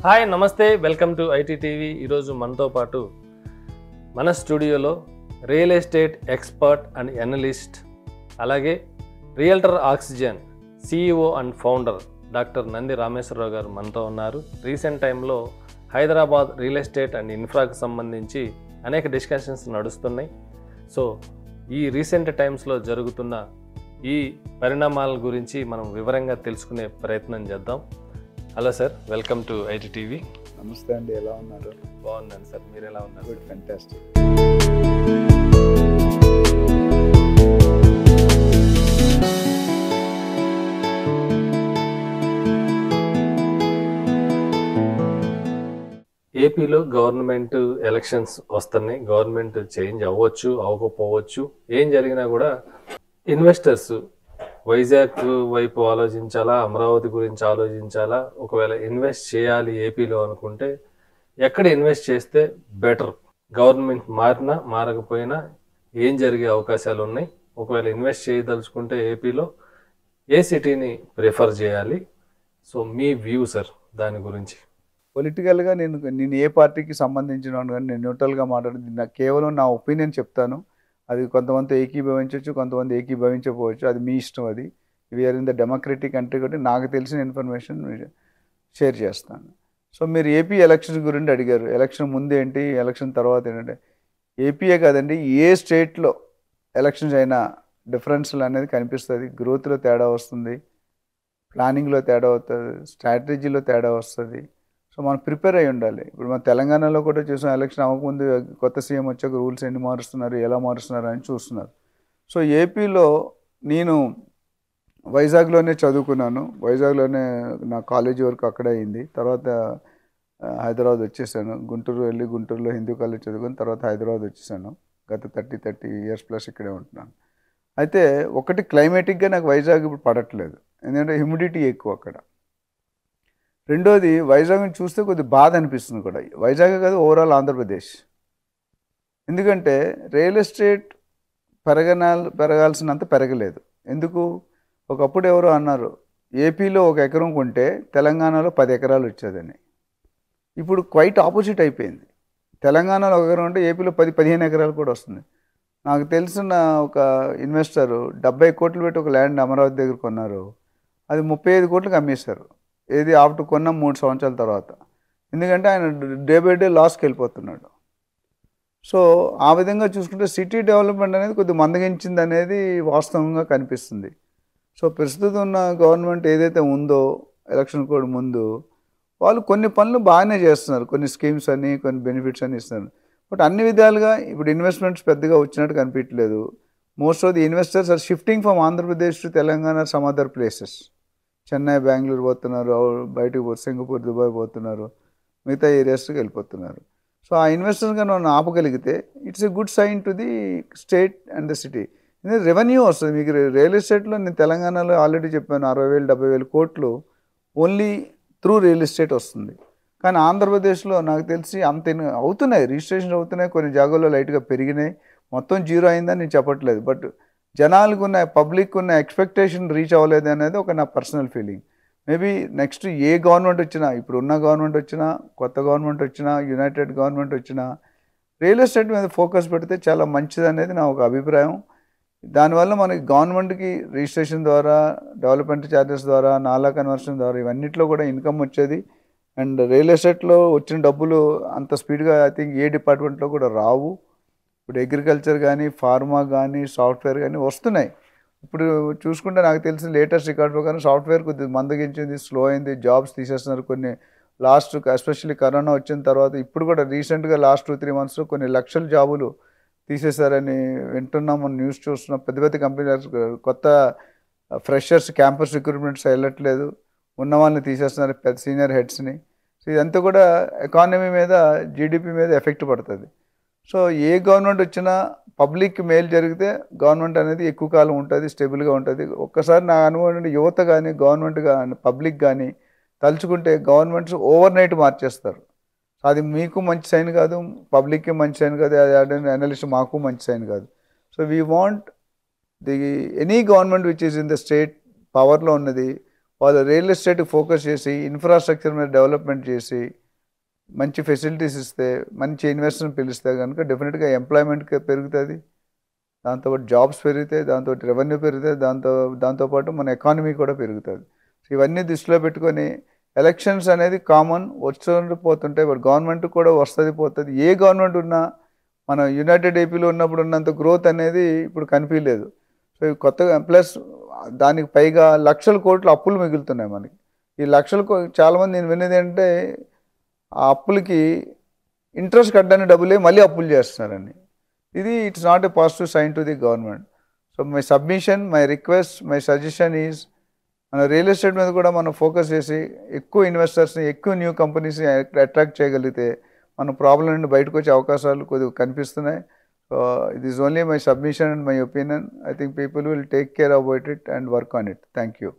Hi నమస్తే welcome to IT TV. ఈరోజు మనతో పాటు మన స్టూడియోలో real estate expert and analyst అలాగే realtor oxygen CEO and founder doctor Nandi Rameshwararao గారు మనతో ఉన్నారు. రీసెంట్ టైంలో హైదరాబాద్ రియల్ ఎస్టేట్ అండ్ ఇన్ఫ్రాకు సంబంధించి అనేక డిస్కషన్స్ నడుస్తున్నాయి. సో ఈ రీసెంట్ టైమ్స్లో జరుగుతున్న ఈ పరిణామాల గురించి మనం వివరంగా తెలుసుకునే ప్రయత్నం చేద్దాం. Hello sir, welcome to IT TV. నమస్తే అండి, ఎలా ఉన్నారు? బాగున్నాను సార్, మీరు ఎలా ఉన్నారు? Good, fantastic. ఏపీలో గవర్నమెంట్ ఎలక్షన్స్ వస్తున్నాయి. గవర్నమెంట్ చేంజ్ అవ్వచ్చు, అవ్వకపోవచ్చు. ఏం జరిగినా కూడా ఇన్వెస్టర్స్ వైజాగ్ వైపు ఆలోచించాలా, అమరావతి గురించి ఆలోచించాలా, ఒకవేళ ఇన్వెస్ట్ చేయాలి ఏపీలో అనుకుంటే ఎక్కడ ఇన్వెస్ట్ చేస్తే బెటర్, గవర్నమెంట్ మారినా మారకపోయినా ఏం జరిగే అవకాశాలు ఉన్నాయి, ఒకవేళ ఇన్వెస్ట్ చేయదలుచుకుంటే ఏపీలో ఏ సిటీని ప్రిఫర్ చేయాలి? సో మీ వ్యూ సార్ దాని గురించి. పొలిటికల్గా నేను ఏ పార్టీకి సంబంధించిన కానీ నేను న్యూట్రల్గా మాట్లాడింది, నాకు కేవలం నా ఒపీనియన్ చెప్తాను. అది కొంతమంది ఏకీభవించవచ్చు, కొంతమంది ఏకీభవించకపోవచ్చు, అది మీ ఇష్టం. అది we are in the democratic country కాబట్టి నాకు తెలిసిన ఇన్ఫర్మేషన్ షేర్ చేస్తాను. సో మీరు ఏపీ ఎలక్షన్ గురించి అడిగారు. ఎలక్షన్ ముందు ఏంటి, ఎలక్షన్ తర్వాత ఏంటంటే, ఏపీయే కాదండి, ఏ స్టేట్లో ఎలక్షన్స్ అయినా డిఫరెన్స్లు అనేది కనిపిస్తుంది. గ్రోత్లో తేడా వస్తుంది, ప్లానింగ్లో తేడా అవుతుంది, స్ట్రాటజీలో తేడా వస్తుంది. సో మనం ప్రిపేర్ అయ్యి ఉండాలి. ఇప్పుడు మన తెలంగాణలో కూడా చూసాం, ఎలక్షన్ అవ్వకముందు కొత్త సీఎం వచ్చాక రూల్స్ ఎన్ని మారుస్తున్నారు, ఎలా మారుస్తున్నారు అని చూస్తున్నారు. సో ఏపీలో నేను వైజాగ్లోనే చదువుకున్నాను. వైజాగ్లోనే నా కాలేజీ వరకు అక్కడే అయింది. తర్వాత హైదరాబాద్ వచ్చేసాను. గుంటూరు వెళ్ళి గుంటూరులో హిందూ కాలేజ్ చదువుకుని తర్వాత హైదరాబాద్ వచ్చేసాను. గత 30 ఇయర్స్ ప్లస్ ఇక్కడే ఉంటున్నాను. అయితే ఒకటి, క్లైమేటిక్గా నాకు వైజాగ్ ఇప్పుడు పడట్లేదు, ఎందుకంటే హ్యూమిడిటీ ఎక్కువ అక్కడ. రెండోది, వైజాగ్ని చూస్తే కొద్దిగా బాధ అనిపిస్తుంది కూడా. వైజాగ్ కాదు, ఓవరాల్ ఆంధ్రప్రదేశ్. ఎందుకంటే రియల్ ఎస్టేట్ పెరగాల్సినంత పెరగలేదు. ఎందుకు? ఒకప్పుడు ఎవరో అన్నారు, ఏపీలో 1 ఎకరం కొంటే తెలంగాణలో 10 ఎకరాలు వచ్చేదని. ఇప్పుడు క్వైట్ ఆపోజిట్ అయిపోయింది. తెలంగాణలో 1 ఎకరం ఉంటే ఏపీలో 10-15 ఎకరాలు కూడా వస్తుంది. నాకు తెలిసిన ఒక ఇన్వెస్టరు 70 కోట్లు పెట్టి ఒక ల్యాండ్ అమరావతి దగ్గర కొన్నారు. అది 35 కోట్లకు అమ్మేశారు. ఏది ఆఫ్టర్ కొన్న 3 సంవత్సరాల తర్వాత. ఎందుకంటే ఆయన డే బై డే లాస్కి వెళ్ళిపోతున్నాడు. సో ఆ విధంగా చూసుకుంటే సిటీ డెవలప్మెంట్ అనేది కొద్దిగా మందగించింది అనేది వాస్తవంగా కనిపిస్తుంది. సో ప్రస్తుతం ఉన్న గవర్నమెంట్ ఏదైతే ఉందో ఎలక్షన్ కోడ్ ముందు, వాళ్ళు కొన్ని పనులు బాగానే చేస్తున్నారు. కొన్ని స్కీమ్స్ అని, కొన్ని బెనిఫిట్స్ అని ఇస్తున్నారు. బట్ అన్ని విధాలుగా ఇప్పుడు ఇన్వెస్ట్మెంట్స్ పెద్దగా వచ్చినట్టు కనిపించలేదు. Most of the investors are shifting from Andhra Pradesh to Telangana, some other places. Chennai, Bengaluru పోతున్నారు, బయటకు సింగపూర్, దుబాయ్ పోతున్నారు, మిగతా ఏరియాస్కి వెళ్ళిపోతున్నారు. సో ఆ ఇన్వెస్టర్స్ కన్నా మనం ఆపగలిగితే it's a good sign to the state and the city. ఎందుకంటే రెవెన్యూ వస్తుంది మీకు. రియల్ ఎస్టేట్లో నేను తెలంగాణలో ఆల్రెడీ చెప్పాను, 60,000-70,000 కోట్లు ఓన్లీ త్రూ రియల్ ఎస్టేట్ వస్తుంది. కానీ ఆంధ్రప్రదేశ్లో నాకు తెలిసి అంత అవుతున్నాయి, రిజిస్ట్రేషన్ అవుతున్నాయి, కొన్ని జాగాల్లో లైట్గా పెరిగినాయి. మొత్తం జీరో అయిందని నేను చెప్పట్లేదు. బట్ జనాలకు ఉన్న, పబ్లిక్ ఉన్న ఎక్స్పెక్టేషన్ రీచ్ అవ్వలేదు అనేది ఒక నా పర్సనల్ ఫీలింగ్. మేబీ నెక్స్ట్ ఏ గవర్నమెంట్ వచ్చినా, ఇప్పుడు ఉన్న గవర్నమెంట్ వచ్చినా, కొత్త గవర్నమెంట్ వచ్చినా, యునైటెడ్ గవర్నమెంట్ వచ్చినా, రియల్ ఎస్టేట్ మీద ఫోకస్ పెడితే చాలా మంచిది అనేది నా ఒక అభిప్రాయం. దానివల్ల మనకి గవర్నమెంట్కి రిజిస్ట్రేషన్ ద్వారా, డెవలప్మెంట్ ఛార్జెస్ ద్వారా, నాలా కన్వర్షన్ ద్వారా ఇవన్నిట్లో కూడా ఇన్కమ్ వచ్చేది. అండ్ రియల్ ఎస్టేట్లో వచ్చిన డబ్బులు అంత స్పీడ్గా ఐ థింక్ ఏ డిపార్ట్మెంట్లో కూడా రావు. ఇప్పుడు అగ్రికల్చర్ కానీ, ఫార్మా కానీ, సాఫ్ట్వేర్ కానీ వస్తున్నాయి. ఇప్పుడు చూసుకుంటే నాకు తెలిసిన లేటెస్ట్ రికార్డ్ ప్రకారం సాఫ్ట్వేర్ కొద్దిగా మందగించింది, స్లో అయింది, జాబ్స్ తీసేస్తున్నారు కొన్ని. లాస్ట్ ఎస్పెషల్లీ కరోనా వచ్చిన తర్వాత ఇప్పుడు కూడా రీసెంట్గా లాస్ట్ 2-3 మంత్స్లో కొన్ని లక్షల జాబులు తీసేశారని వింటున్నాం, మనం న్యూస్ చూస్తున్నాం. పెద్ద పెద్ద కంపెనీస్ కొత్త ఫ్రెషర్స్ క్యాంపస్ రిక్రూట్మెంట్స్ వెళ్ళట్లేదు, ఉన్న వాళ్ళని తీసేస్తున్నారు, పెద్ద సీనియర్ హెడ్స్ని. సో ఇదంతా కూడా ఎకానమీ మీద, జీడిపి మీద ఎఫెక్ట్ పడుతుంది. సో ఏ గవర్నమెంట్ వచ్చినా పబ్లిక్ మేలు జరిగితే గవర్నమెంట్ అనేది ఎక్కువ కాలం ఉంటుంది, స్టేబుల్గా ఉంటుంది. ఒక్కసారి నా అనుభవం, యువత కానీ, గవర్నమెంట్ కానీ, పబ్లిక్ కానీ తలుచుకుంటే గవర్నమెంట్స్ ఓవర్ నైట్ మార్చేస్తారు. అది మీకు మంచి సైన్ కాదు, పబ్లిక్కి మంచి సైన్ కాదు, అనలిస్ట్ మాకు మంచి సైన్ కాదు. So we want the any government which is in the state పవర్లో ఉన్నది వాళ్ళు రియల్ ఎస్టేట్ ఫోకస్ చేసి ఇన్ఫ్రాస్ట్రక్చర్ మీద డెవలప్మెంట్ చేసి మంచి ఫెసిలిటీస్ ఇస్తే, మంచి ఇన్వెస్టర్ని పిలిస్తే కనుక డెఫినెట్గా ఎంప్లాయ్మెంట్ పెరుగుతుంది, దాంతోపాటు జాబ్స్ పెరుగుతాయి, దాంతో రెవెన్యూ పెరుగుతుంది, దాంతోపాటు మన ఎకానమీ కూడా పెరుగుతుంది. సో ఇవన్నీ దృష్టిలో పెట్టుకొని ఎలక్షన్స్ అనేది కామన్, వస్తుంటే పోతుంటాయి, బట్ గవర్నమెంట్ కూడా వస్తుంది పోతుంది. ఏ గవర్నమెంట్ ఉన్నా మన యునైటెడ్ ఏపీలో ఉన్నప్పుడు ఉన్నంత గ్రోత్ అనేది ఇప్పుడు కనిపించలేదు. సో కొత్తగా ప్లస్ దానికి పైగా లక్షల కోట్ల అప్పులు మిగులుతున్నాయి మనకి. ఈ చాలామంది నేను వినేది ఏంటంటే ఆ అప్పులకి ఇంట్రెస్ట్ కట్టడానికి డబ్బులే మళ్ళీ అప్పులు చేస్తున్నారండి. ఇది it's not a positive sign to the government. So my submission, my request, my suggestion is మన రియల్ ఎస్టేట్ మీద కూడా మనం ఫోకస్ చేసి ఎక్కువ ఇన్వెస్టర్స్ని, ఎక్కువ న్యూ కంపెనీస్ని అట్రాక్ట్ చేయగలిగితే మన ప్రాబ్లం నుండి బయటకు వచ్చే అవకాశాలు కొద్దిగా కనిపిస్తున్నాయి. It is only my submission and my opinion. I think people will take care about it and work on it. Thank you.